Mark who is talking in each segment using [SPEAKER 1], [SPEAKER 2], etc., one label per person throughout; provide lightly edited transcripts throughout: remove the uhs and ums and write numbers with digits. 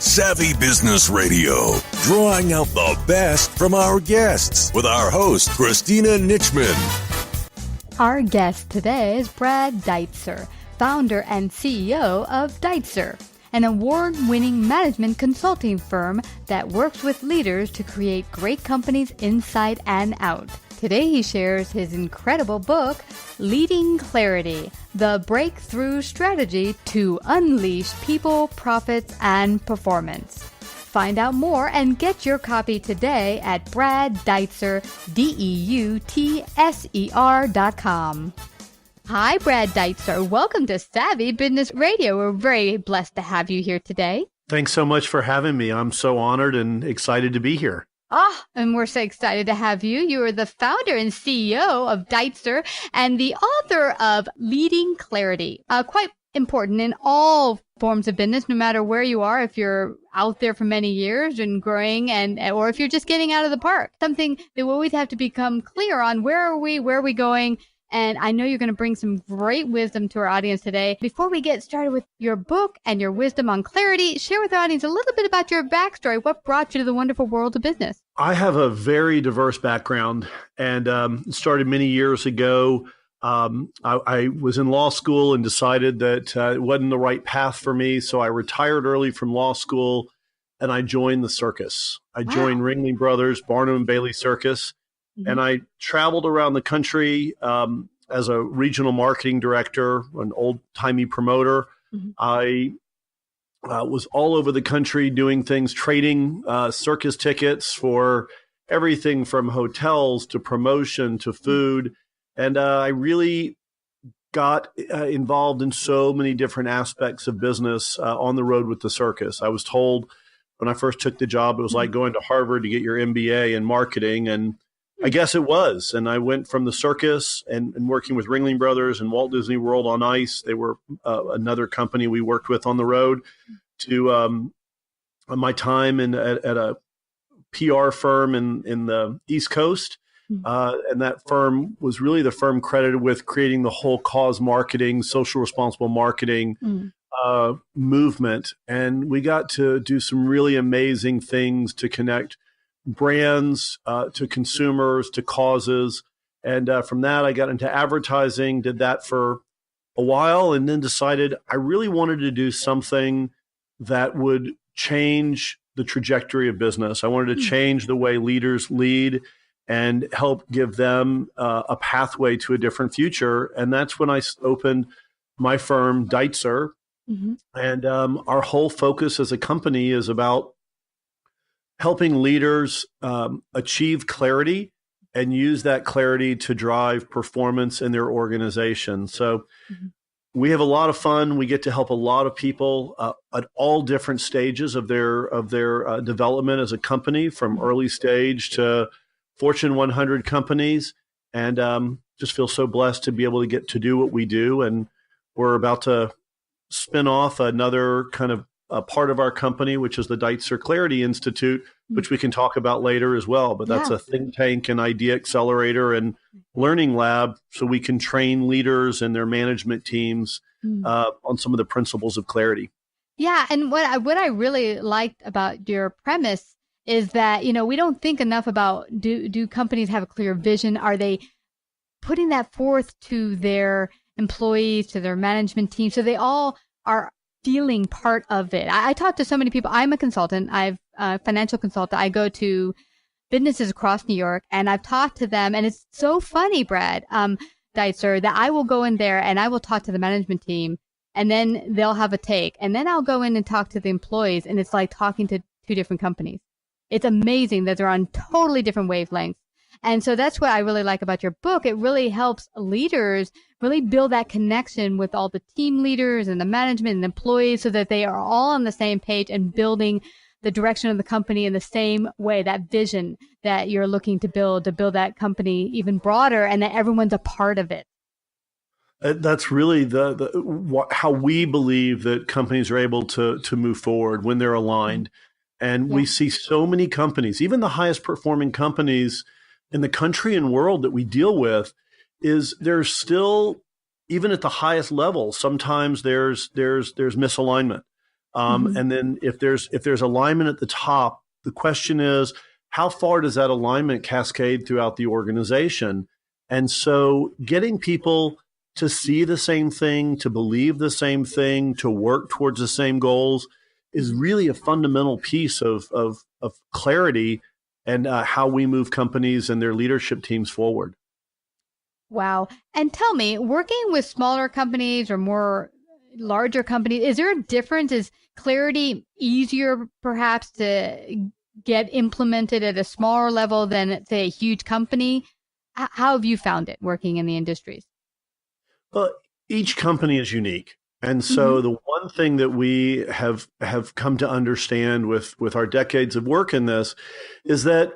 [SPEAKER 1] Savvy Business Radio, drawing out the best from our guests with our host, Christina Nichman.
[SPEAKER 2] Our guest today is Brad Deutser, founder and CEO of Deutser, an award-winning management consulting firm that works with leaders to create great companies inside and out. Today he shares his incredible book, Leading Clarity, the breakthrough strategy to unleash people, profits, and performance. Find out more and get your copy today at braddeutser, DEUTSER.com. Hi, Brad Deutser. Welcome to Savvy Business Radio. We're very blessed to have you here today.
[SPEAKER 3] Thanks so much for having me. I'm so honored and excited to be here.
[SPEAKER 2] And we're so excited to have you. You are the founder and CEO of Deutser and the author of Leading Clarity. Quite important in all forms of business, no matter where you are, if you're out there for many years and growing or if you're just getting out of the park. Something that we always have to become clear on. Where are we going? And I know you're going to bring some great wisdom to our audience today. Before we get started with your book and your wisdom on clarity, share with our audience a little bit about your backstory. What brought you to the wonderful world of business?
[SPEAKER 3] I have a very diverse background and started many years ago. I was in law school and decided that it wasn't the right path for me. So I retired early from law school and I joined the circus. I joined Ringling Brothers, Barnum and Bailey Circus. And I traveled around the country as a regional marketing director, an old-timey promoter. I was all over the country doing things, trading circus tickets for everything from hotels to promotion to food. And I really got involved in so many different aspects of business on the road with the circus. I was told when I first took the job, it was like going to Harvard to get your MBA in marketing. And I guess it was. And I went from the circus and working with Ringling Brothers and Walt Disney World on Ice. They were another company we worked with on the road, to my time at a PR firm in the East Coast. And that firm was really the firm credited with creating the whole cause marketing, social responsible marketing movement. And we got to do some really amazing things to connect brands to consumers, to causes. And from that, I got into advertising, did that for a while, and then decided I really wanted to do something that would change the trajectory of business. I wanted to change the way leaders lead and help give them a pathway to a different future. And that's when I opened my firm, Deutser. And our whole focus as a company is about helping leaders achieve clarity and use that clarity to drive performance in their organization. So we have a lot of fun. We get to help a lot of people at all different stages of their development as a company, from early stage to Fortune 100 companies, and just feel so blessed to be able to get to do what we do. And we're about to spin off another kind of a part of our company, which is the Deutser Clarity Institute, which we can talk about later as well. But that's a think tank and idea accelerator and learning lab, so we can train leaders and their management teams on some of the principles of clarity.
[SPEAKER 2] Yeah, and what I really liked about your premise is that, we don't think enough about, do companies have a clear vision? Are they putting that forth to their employees, to their management team, so they all are feeling part of it? I talk to so many people. I'm a consultant. I'm a financial consultant. I go to businesses across New York, and I've talked to them. And it's so funny, Brad Deutser, that I will go in there and I will talk to the management team, and then they'll have a take. And then I'll go in and talk to the employees, and it's like talking to two different companies. It's amazing that they're on totally different wavelengths. And so that's what I really like about your book. It really helps leaders really build that connection with all the team leaders and the management and employees, so that they are all on the same page and building the direction of the company in the same way, that vision that you're looking to build that company even broader, and that everyone's a part of it.
[SPEAKER 3] That's really how we believe that companies are able to move forward when they're aligned. And we see so many companies, even the highest performing companies in the country and world that we deal with, is there's still, even at the highest level, sometimes there's misalignment. And then if there's alignment at the top, the question is, how far does that alignment cascade throughout the organization? And so getting people to see the same thing, to believe the same thing, to work towards the same goals is really a fundamental piece of clarity and how we move companies and their leadership teams forward.
[SPEAKER 2] Wow. And tell me, working with smaller companies or more larger companies, is there a difference? Is clarity easier perhaps to get implemented at a smaller level than, say, a huge company? How have you found it working in the industries?
[SPEAKER 3] Well, each company is unique. And so the one thing that we have come to understand with our decades of work in this is that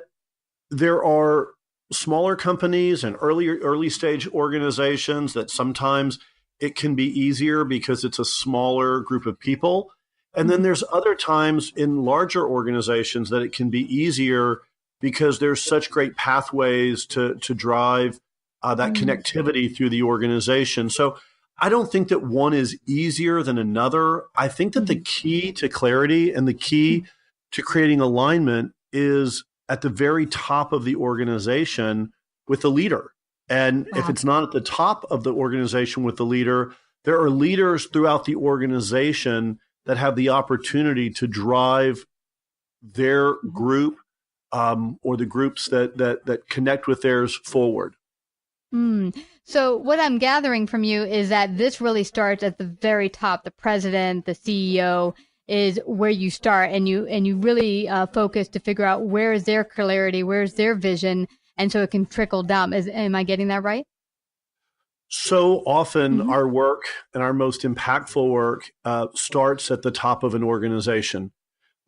[SPEAKER 3] there are smaller companies and early stage organizations that sometimes it can be easier because it's a smaller group of people. And then there's other times in larger organizations that it can be easier because there's such great pathways to drive that connectivity through the organization. So I don't think that one is easier than another. I think that the key to clarity and the key to creating alignment is at the very top of the organization with the leader. And if it's not at the top of the organization with the leader, there are leaders throughout the organization that have the opportunity to drive their group or the groups that connect with theirs forward.
[SPEAKER 2] So what I'm gathering from you is that this really starts at the very top. The president, the CEO is where you start, and you really focus to figure out where is their clarity, where's their vision, and so it can trickle down. Am I getting that right?
[SPEAKER 3] So often our work and our most impactful work starts at the top of an organization.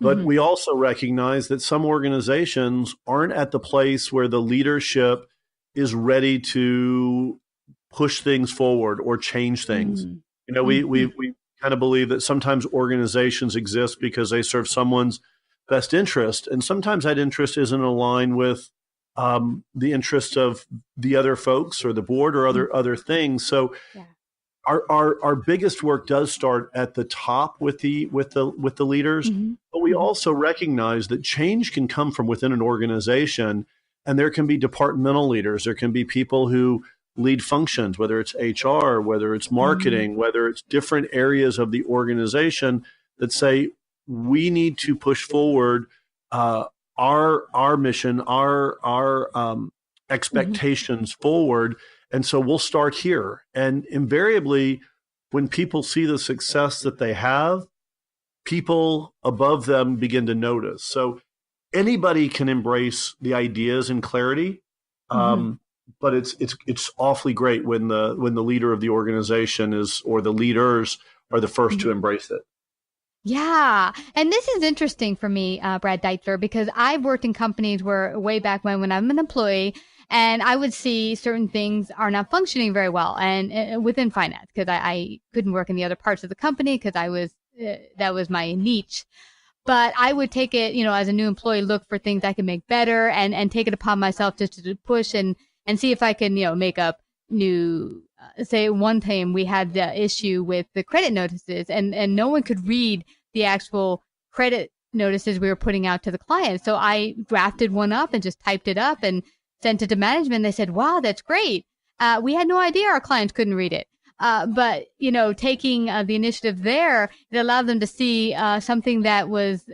[SPEAKER 3] But we also recognize that some organizations aren't at the place where the leadership is ready to push things forward or change things. You know, we kind of believe that sometimes organizations exist because they serve someone's best interest. And sometimes that interest isn't aligned with the interest of the other folks or the board or other things. So our biggest work does start at the top with the leaders, but we also recognize that change can come from within an organization, and there can be departmental leaders. There can be people who lead functions, whether it's HR, whether it's marketing, whether it's different areas of the organization that say, we need to push forward our mission, our expectations forward. And so we'll start here. And invariably, when people see the success that they have, people above them begin to notice. So anybody can embrace the ideas and clarity, but it's awfully great when the leader of the organization or the leaders are the first to embrace it.
[SPEAKER 2] Yeah. And this is interesting for me, Brad Deutser, because I've worked in companies where way back when I'm an employee, and I would see certain things are not functioning very well, and within finance, because I couldn't work in the other parts of the company because that was my niche. But I would take it, as a new employee, look for things I can make better and take it upon myself just to push and see if I can, make up new, say one time we had the issue with the credit notices and no one could read the actual credit notices we were putting out to the client. So I drafted one up and just typed it up and sent it to management. They said, wow, that's great. We had no idea our clients couldn't read it. But, taking the initiative there, it allowed them to see something that was,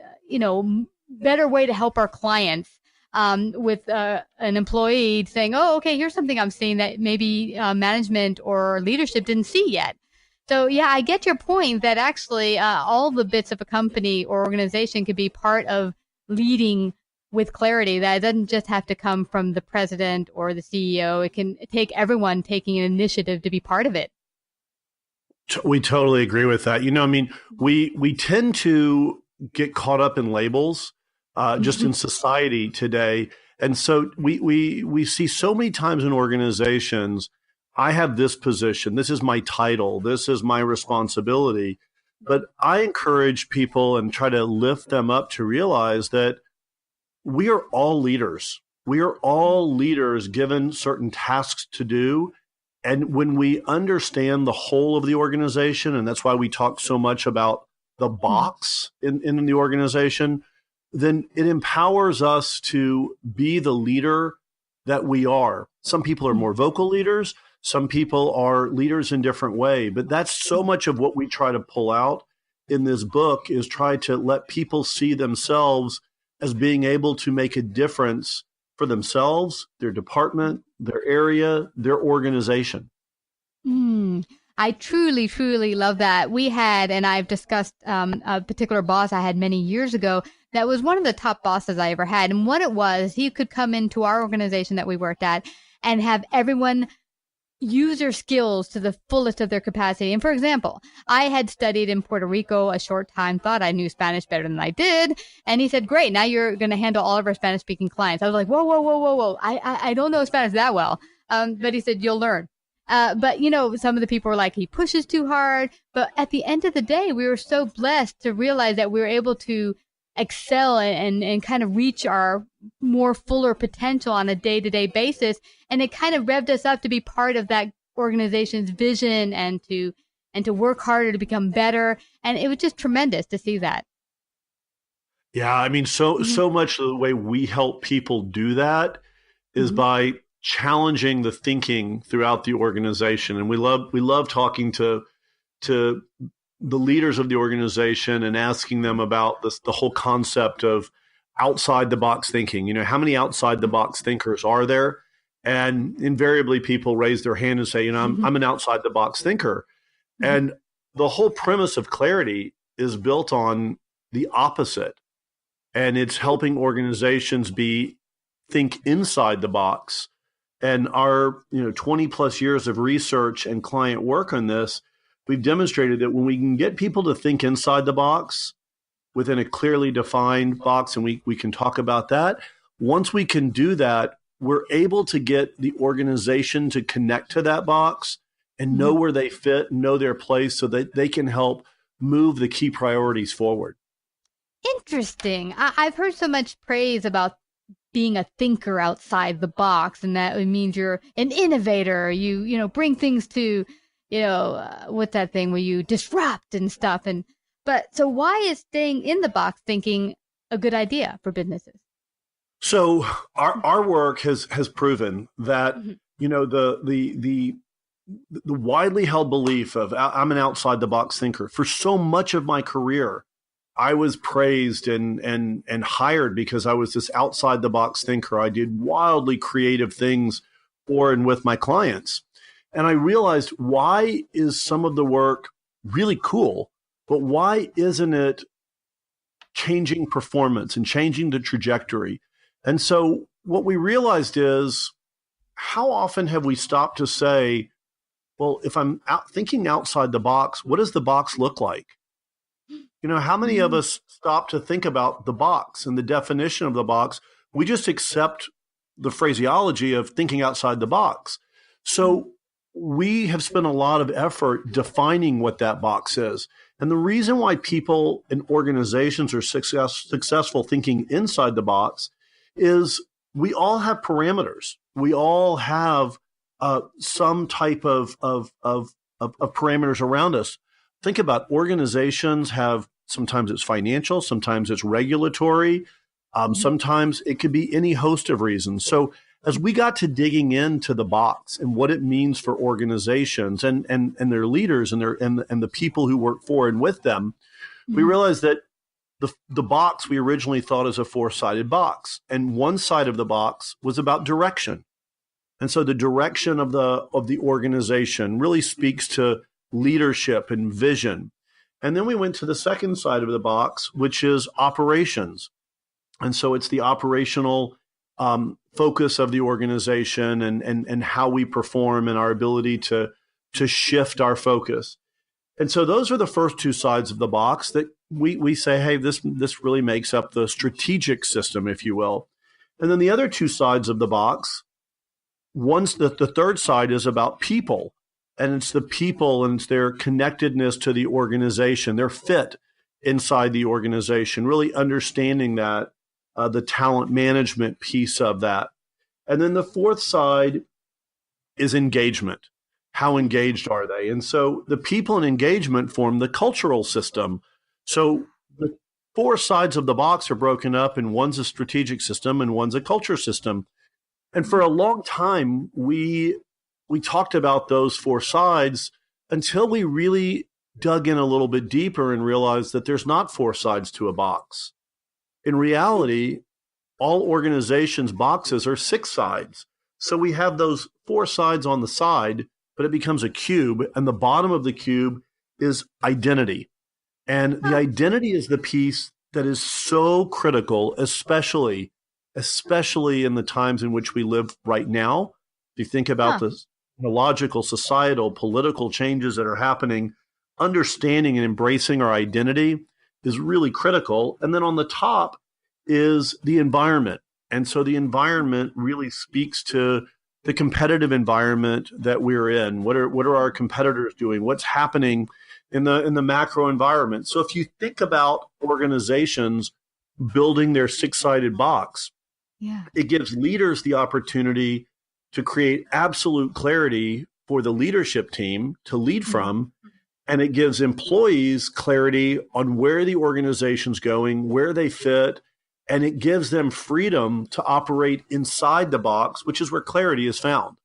[SPEAKER 2] better way to help our clients with an employee saying, oh, okay, here's something I'm seeing that maybe management or leadership didn't see yet. So, yeah, I get your point that actually all the bits of a company or organization could be part of leading with clarity. That doesn't just have to come from the president or the CEO. It can take everyone taking an initiative to be part of it.
[SPEAKER 3] We totally agree with that. We tend to get caught up in labels just in society today. And so we see so many times in organizations, I have this position, this is my title, this is my responsibility. But I encourage people and try to lift them up to realize that we are all leaders. We are all leaders given certain tasks to do. And when we understand the whole of the organization, and that's why we talk so much about the box in the organization, then it empowers us to be the leader that we are. Some people are more vocal leaders. Some people are leaders in different way. But that's so much of what we try to pull out in this book is try to let people see themselves as being able to make a difference for themselves, their department, their area, their organization.
[SPEAKER 2] I truly, truly love that. We had, and I've discussed a particular boss I had many years ago that was one of the top bosses I ever had. And what it was, he could come into our organization that we worked at and have everyone use their skills to the fullest of their capacity. And for example, I had studied in Puerto Rico a short time, thought I knew Spanish better than I did. And he said, great, now you're going to handle all of our Spanish speaking clients. I was like, whoa. I don't know Spanish that well. But he said, you'll learn. But some of the people were like, he pushes too hard. But at the end of the day, we were so blessed to realize that we were able to excel and kind of reach our more fuller potential on a day-to-day basis. And it kind of revved us up to be part of that organization's vision and to work harder to become better. And it was just tremendous to see that.
[SPEAKER 3] Yeah, I mean, so much of the way we help people do that is by challenging the thinking throughout the organization. And we love talking to the leaders of the organization and asking them about the whole concept of outside the box thinking. How many outside the box thinkers are there? And invariably people raise their hand and say, I'm an outside the box thinker. And the whole premise of clarity is built on the opposite. And it's helping organizations think inside the box. And our 20 plus years of research and client work on this, we've demonstrated that when we can get people to think inside the box within a clearly defined box, and we can talk about that, once we can do that, we're able to get the organization to connect to that box and know where they fit, know their place so that they can help move the key priorities forward.
[SPEAKER 2] Interesting. I've heard so much praise about being a thinker outside the box, and that means you're an innovator. You bring things to, what's that thing where you disrupt and stuff. But so why is staying in the box thinking a good idea for businesses?
[SPEAKER 3] So our work has proven that, the widely held belief of I'm an outside the box thinker. For so much of my career, I was praised and hired because I was this outside the box thinker. I did wildly creative things for and with my clients. And I realized, why is some of the work really cool, but why isn't it changing performance and changing the trajectory? And so what we realized is, how often have we stopped to say, well, if I'm thinking outside the box, what does the box look like? How many of us stop to think about the box and the definition of the box? We just accept the phraseology of thinking outside the box. So we have spent a lot of effort defining what that box is. And the reason why people and organizations are successful thinking inside the box is we all have parameters. We all have some type of parameters around us. Think about organizations have, sometimes it's financial, sometimes it's regulatory, sometimes it could be any host of reasons. So as we got to digging into the box and what it means for organizations and their leaders and the people who work for and with them, we realized that the box we originally thought as a four-sided box, and one side of the box was about direction. And so the direction of the organization really speaks to leadership and vision. And then we went to the second side of the box, which is operations. And so it's the operational focus of the organization and how we perform and our ability to shift our focus. And so those are the first two sides of the box that we say, hey, this really makes up the strategic system, if you will. And then the other two sides of the box, the third side is about people. And it's the people and it's their connectedness to the organization, their fit inside the organization, really understanding that, the talent management piece of that. And then the fourth side is engagement. How engaged are they? And so the people and engagement form the cultural system So the four sides of the box are broken up, and one's a strategic system and one's a culture system. And for a long time, we talked about those four sides until we really dug in a little bit deeper and realized that there's not four sides to a box. In reality, all organizations' boxes are six sides. So we have those four sides on the side, but it becomes a cube. And the bottom of the cube is identity. And the identity is the piece that is so critical, especially in the times in which we live right now. If you think about the technological, societal, political changes that are happening, understanding and embracing our identity is really critical. And then on the top is the environment. And so the environment really speaks to the competitive environment that we're in. What are our competitors doing? What's happening in the macro environment? So if you think about organizations building their six-sided box, it gives leaders the opportunity to create absolute clarity for the leadership team to lead from. And it gives employees clarity on where the organization's going, where they fit, and it gives them freedom to operate inside the box, which is where clarity is found.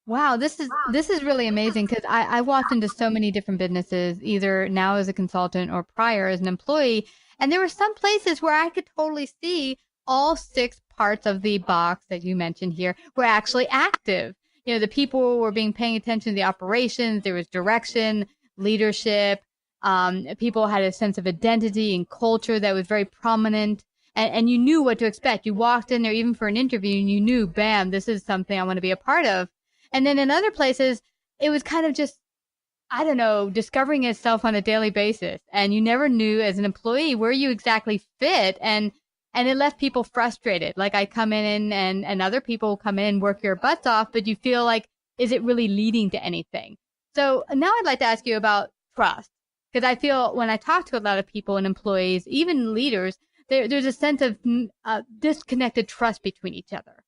[SPEAKER 2] Wow, this is really amazing, because I walked into so many different businesses, either now as a consultant or prior as an employee, and there were some places where I could totally see all six parts of the box that you mentioned here were actually active. You know, the people were paying attention to the operations. There was direction, leadership. People had a sense of identity and culture that was very prominent, and you knew what to expect. You walked in there even for an interview and you knew, bam, this is something I want to be a part of. And then in other places, it was kind of just, I don't know, discovering itself on a daily basis. And you never knew as an employee where you exactly fit. And it left people frustrated. Like I come in and other people come in and work your butts off, but you feel like, is it really leading to anything? So now I'd like to ask you about trust. Because I feel when I talk to a lot of people and employees, even leaders, there's a sense of disconnected trust between each other.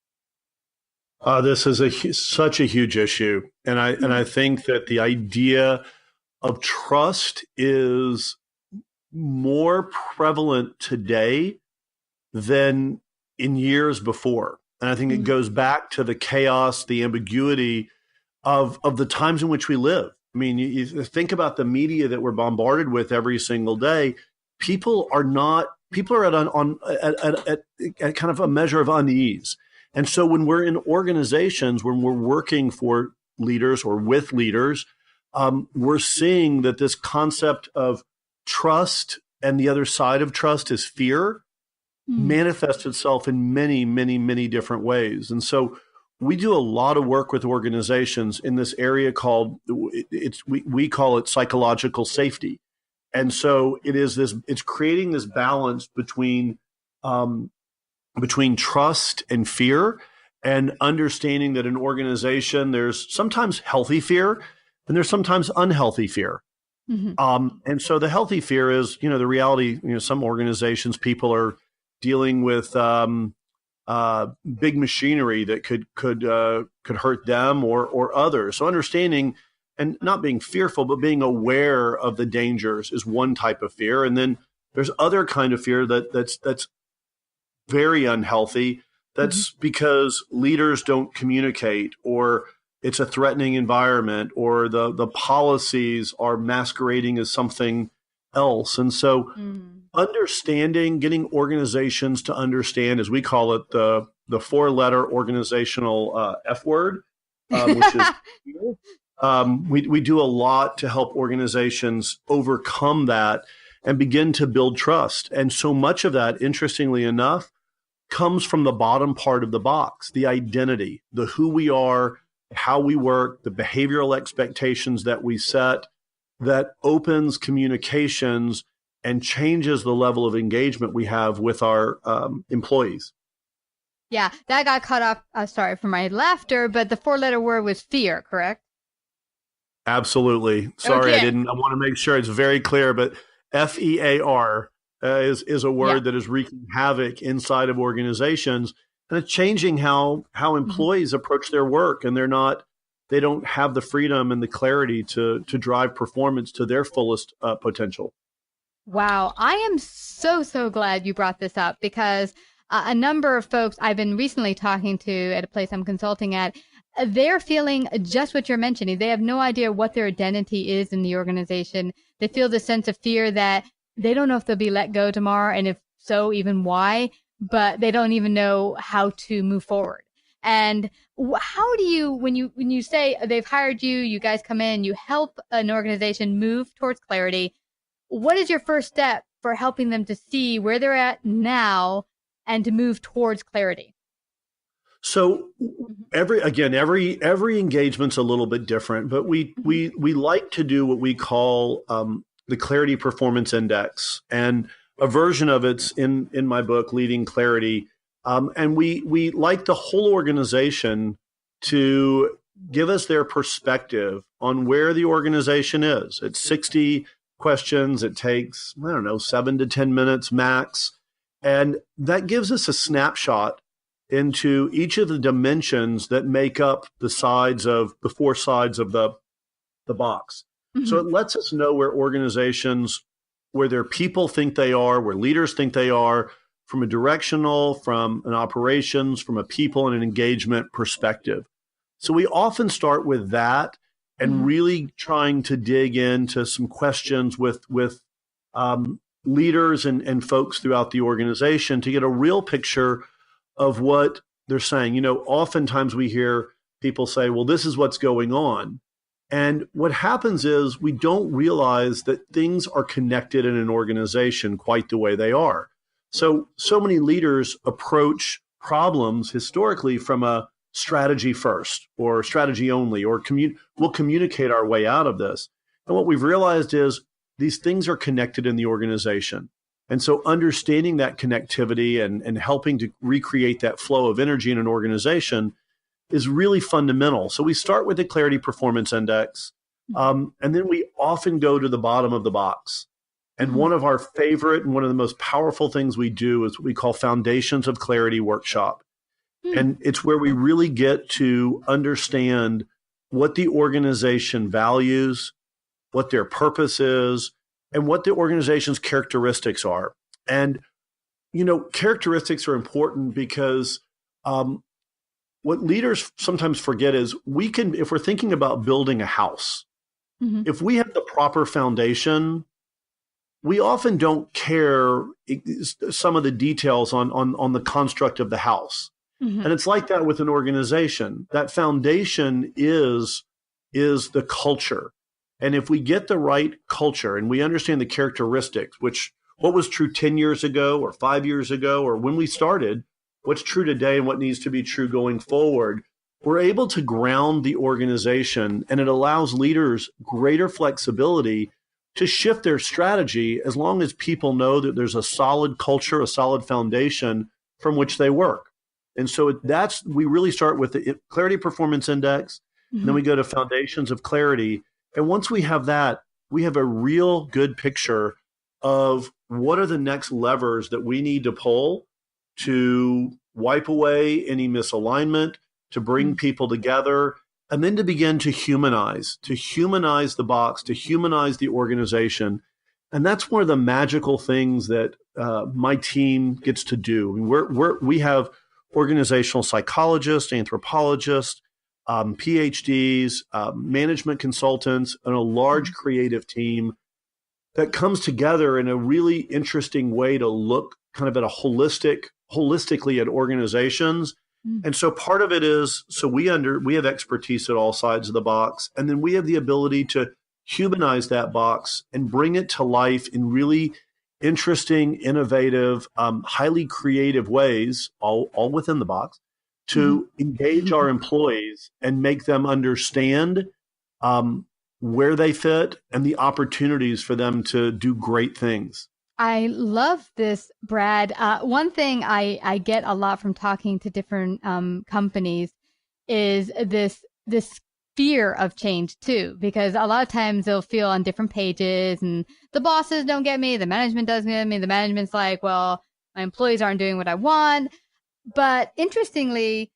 [SPEAKER 3] This is such a huge issue. And I think that the idea of trust is more prevalent today than in years before. And I think it goes back to the chaos, the ambiguity of the times in which we live. I mean, you think about the media that we're bombarded with every single day. People are at kind of a measure of unease. And so when we're in organizations, when we're working for leaders or with leaders, we're seeing that this concept of trust and the other side of trust is fear manifests itself in many, many, many different ways. And so we do a lot of work with organizations in this area called, we call it psychological safety. And so it's creating this balance between trust and fear, and understanding that in organization, there's sometimes healthy fear and there's sometimes unhealthy fear. And so the healthy fear is, the reality, some organizations, people are dealing with big machinery that could hurt them or others. So understanding and not being fearful, but being aware of the dangers is one type of fear. And then there's other kind of fear that's very unhealthy. That's because leaders don't communicate, or it's a threatening environment, or the policies are masquerading as something else. And so getting organizations to understand, as we call it, the four-letter organizational F word, which is we do a lot to help organizations overcome that and begin to build trust. And so much of that, interestingly enough, comes from the bottom part of the box, the identity, the who we are, how we work, the behavioral expectations that we set, that opens communications and changes the level of engagement we have with our employees.
[SPEAKER 2] Yeah, that got cut off. Sorry for my laughter, but the four-letter word was fear, correct?
[SPEAKER 3] Absolutely. Sorry,
[SPEAKER 2] Okay.
[SPEAKER 3] I want to make sure it's very clear, but FEAR is a word that is wreaking havoc inside of organizations, and it's changing how employees approach their work, and they're not they don't have the freedom and the clarity to drive performance to their fullest potential.
[SPEAKER 2] Wow. I am so glad you brought this up because a number of folks I've been recently talking to at a place I'm consulting at, they're feeling just what you're mentioning. They have no idea what their identity is in the organization. They feel this sense of fear that they don't know if they'll be let go tomorrow, and if so, even why, but they don't even know how to move forward. And how do you, when you say they've hired you, you guys come in, you help an organization move towards clarity, what is your first step for helping them to see where they're at now and to move towards clarity?
[SPEAKER 3] So every engagement's a little bit different, but we like to do what we call the Clarity Performance Index, and a version of it's in my book, Leading Clarity. And we like the whole organization to give us their perspective on where the organization is. It's 60 questions. It takes, 7 to 10 minutes max. And that gives us a snapshot into each of the dimensions that make up the four sides of the box. Mm-hmm. So it lets us know where their people think they are, where leaders think they are, from a directional, from an operations, from a people and an engagement perspective. So we often start with that and really trying to dig into some questions with leaders and folks throughout the organization to get a real picture of what they're saying. Oftentimes we hear people say, well, this is what's going on. And what happens is we don't realize that things are connected in an organization quite the way they are. So many leaders approach problems historically from a strategy first or strategy only, or we'll communicate our way out of this. And what we've realized is these things are connected in the organization. And so understanding that connectivity and helping to recreate that flow of energy in an organization is really fundamental. So we start with the Clarity Performance Index, and then we often go to the bottom of the box. And one of our favorite and one of the most powerful things we do is what we call Foundations of Clarity Workshop. And it's where we really get to understand what the organization values, what their purpose is, and what the organization's characteristics are. And, characteristics are important because what leaders sometimes forget is if we're thinking about building a house, if we have the proper foundation, we often don't care some of the details on the construct of the house. And it's like that with an organization. That foundation is the culture. And if we get the right culture and we understand the characteristics, what was true 10 years ago or 5 years ago or when we started, what's true today and what needs to be true going forward, we're able to ground the organization, and it allows leaders greater flexibility to shift their strategy as long as people know that there's a solid culture, a solid foundation from which they work. And so we really start with the Clarity Performance Index, and then we go to Foundations of Clarity. And once we have that, we have a real good picture of what are the next levers that we need to pull to wipe away any misalignment, to bring people together, and then to begin to humanize the box, to humanize the organization. And that's one of the magical things that my team gets to do. We have organizational psychologists, anthropologists, PhDs, management consultants, and a large creative team that comes together in a really interesting way to look kind of at holistically at organizations. And so part of it is, we have expertise at all sides of the box, and then we have the ability to humanize that box and bring it to life in really interesting, innovative, highly creative ways, all within the box, to engage our employees and make them understand where they fit and the opportunities for them to do great things.
[SPEAKER 2] I love this, Brad. One thing I get a lot from talking to different companies is this fear of change too, because a lot of times they'll feel on different pages and the bosses don't get me, the management doesn't get me, the management's like, well, my employees aren't doing what I want. But interestingly,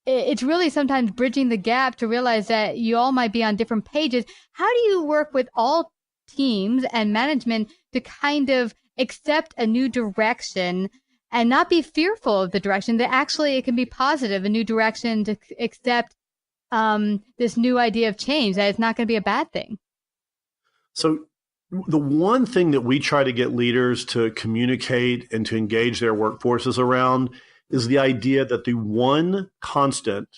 [SPEAKER 2] it's really sometimes bridging the gap to realize that you all might be on different pages. How do you work with all teams and management to kind of accept a new direction and not be fearful of the direction, that actually it can be positive, a new direction, to accept this new idea of change, that it's not going to be a bad thing?
[SPEAKER 3] So the one thing that we try to get leaders to communicate and to engage their workforces around is the idea that the one constant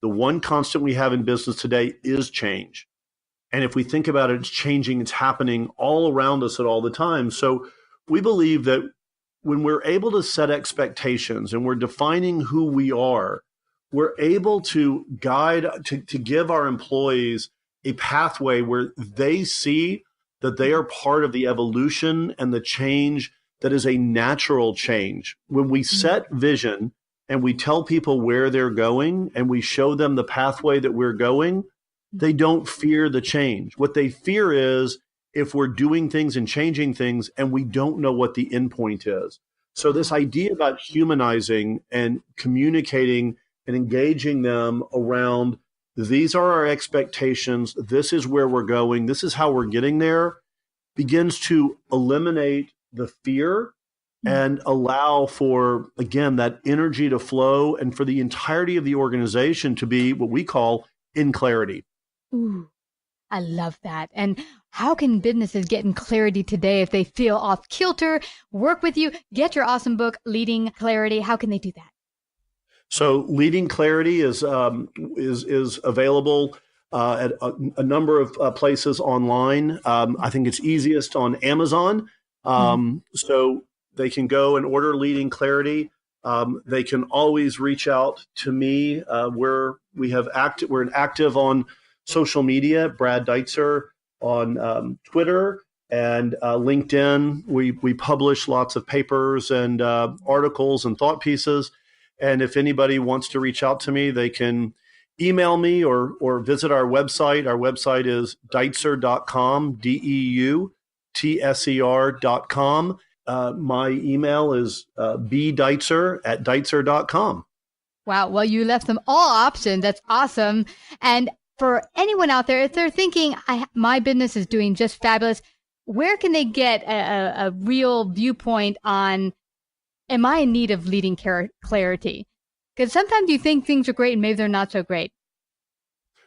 [SPEAKER 3] we have in business today is change. And if we think about it, it's changing, it's happening all around us at all the time. So we believe that when we're able to set expectations and we're defining who we are, we're able to guide, to give our employees a pathway where they see that they are part of the evolution and the change that is a natural change. When we set vision and we tell people where they're going and we show them the pathway that we're going, they don't fear the change. What they fear is if we're doing things and changing things and we don't know what the end point is. So this idea about humanizing and communicating and engaging them around, these are our expectations, this is where we're going, this is how we're getting there, begins to eliminate the fear and allow for, again, that energy to flow and for the entirety of the organization to be what we call in clarity.
[SPEAKER 2] Ooh, I love that. And how can businesses get in clarity today if they feel off kilter? Work with you, get your awesome book, Leading Clarity. How can they do that?
[SPEAKER 3] So Leading Clarity is available at a number of places online. I think it's easiest on Amazon. So they can go and order Leading Clarity. They can always reach out to me. We're active on social media, Brad Deutser, on Twitter and LinkedIn. We publish lots of papers and articles and thought pieces. And if anybody wants to reach out to me, they can email me or visit our website. Our website is Deutser.com, DEUTSER.com. My email is bdeutser@Deutser.com.
[SPEAKER 2] Wow. Well, you left them all options. That's awesome. And for anyone out there, if they're thinking, my business is doing just fabulous, where can they get a real viewpoint on, am I in need of leading clarity? Because sometimes you think things are great and maybe they're not so great.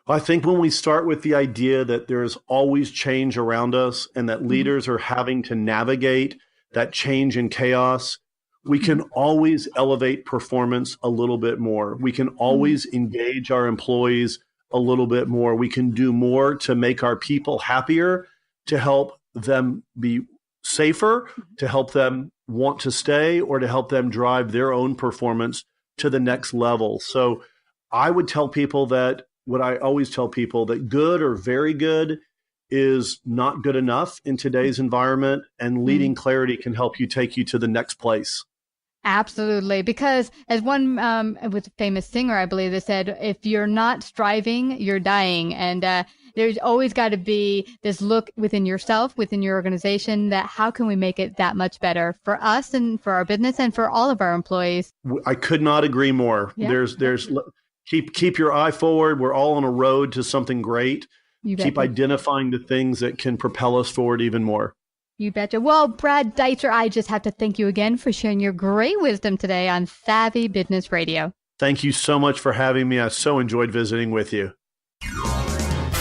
[SPEAKER 3] I think when we start with the idea that there's always change around us and that leaders are having to navigate that change and chaos, we can always elevate performance a little bit more. We can always engage our employees a little bit more. We can do more to make our people happier, to help them be safer, to help them want to stay, or to help them drive their own performance to the next level. So I would tell people that, what I always tell people, that good or very good is not good enough in today's environment, and Leading Clarity can help you take you to the next place.
[SPEAKER 2] Absolutely. Because as one with a famous singer, I believe, that said, if you're not striving, you're dying. And there's always got to be this look within yourself, within your organization, that how can we make it that much better for us and for our business and for all of our employees?
[SPEAKER 3] I could not agree more. Yeah. There's keep your eye forward. We're all on a road to something great. Keep identifying the things that can propel us forward even more.
[SPEAKER 2] You betcha. Well, Brad Deutser, I just have to thank you again for sharing your great wisdom today on Savvy Business Radio.
[SPEAKER 3] Thank you so much for having me. I so enjoyed visiting with you.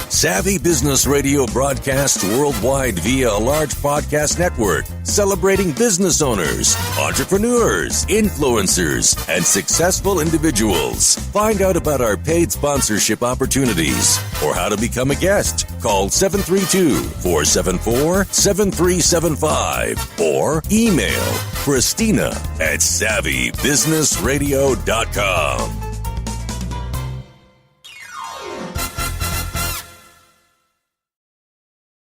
[SPEAKER 1] Savvy Business Radio broadcasts worldwide via a large podcast network, celebrating business owners, entrepreneurs, influencers, and successful individuals. Find out about our paid sponsorship opportunities or how to become a guest. Call 732-474-7375 or email Christina@savvybusinessradio.com.